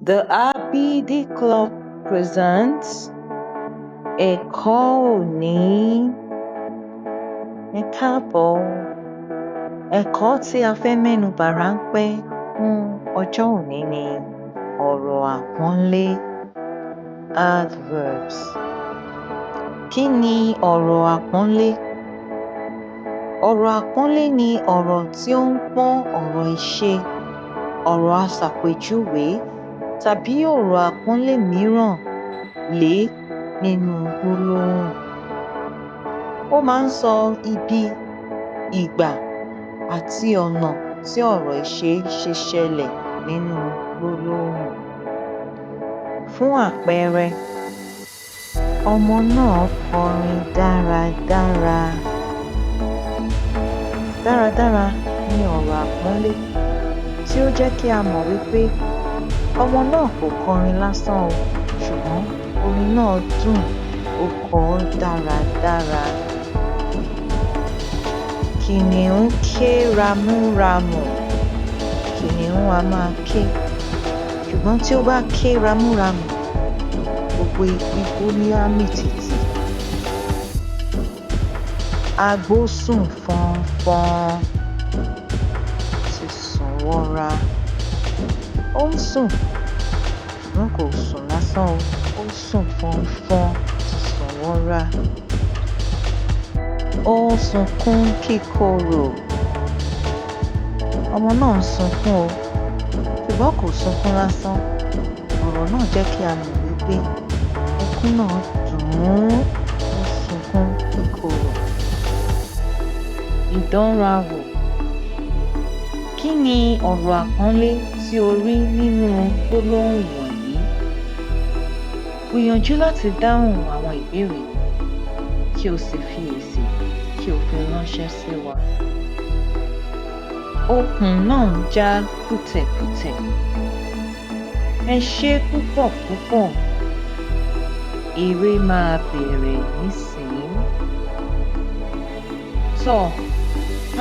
The RBD Club presents Ẹ̀kọ́ òní. Ẹ káàbọ̀. Ẹ̀kọ́ tí a fẹ́ mẹ́nubà ráńpẹ́ fún ọjọ́ òní ni ọ̀rọ̀ àpọ́nlé, adverbs. Kí ni ọ̀rọ̀ àpọ́nlé? Ọ̀rọ̀ àpọ́nlé ni ọ̀rọ̀ tí ó ń pọ́n ọ̀rọ̀ ìṣe, ọ̀rọ̀ aṣàpèjúwe tàbí ọ̀rọ̀ àpọ́nlé mìíràn lé nínú gbólóhùn. Ó máa ń sọ ibi, ìgbà àti ọ̀nà tí ọ̀rọ̀ ìṣe ṣe ṣẹlẹ̀ nínú gbólóhùn. Fún àpẹẹrẹ, ọmọ náà kọrin dáradára. Dáradára ni ọ̀rọ̀ àpọ́nlé tí ó jẹ́ kí a mọ̀ wípé ọmọ náà kò kọrin lásán o, ṣùgbọ́n orin náà dùn, ó kọ ọ́ dáradára. Kìnìún ké ramúramù. Kìnìún a máa ké, ṣùgbọ́n tí ó bá ké ramúramù, gbogbo igbó ni á mì tìtì. Agbó sùn fọnfọn, ti sùn wọra. Ó ń sùn, ṣùgbọ́n kò sùn lásán o, ó sùn fọnfọn, ti sùn wọra. Ó ń sunkún kíkorò. Ọmọ náà ń sunkún o, ṣùgbọ́n kò sunkún lásán. Ọ̀rọ̀ náà jẹ́ kí a mọ̀ wípé ẹkún náà dùn ún, ó sunkún kíkorò. Ìdánrawò. Kí ni ọ̀rọ̀ àpọ́nlé tí o rí nínú gbólóhùn wọ̀nyí? Gbìyànjú láti dáhùn àwọn ìbéèrè kí o sì fi èsì kí o fi ránṣẹ́ sí wa. Okùn náà ń já pùtẹ̀pùtẹ̀. Ẹ ṣé púpọ̀ púpọ̀. Eré máa bẹ̀rẹ̀ nísìnyí. Tọ́,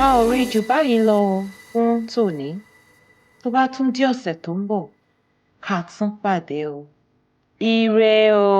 a ò rí jù báyìí lọ fún tòní. Tó bá tún di ọ̀sẹ̀ tó ń bọ̀, ká tún pàdé o. Ire o.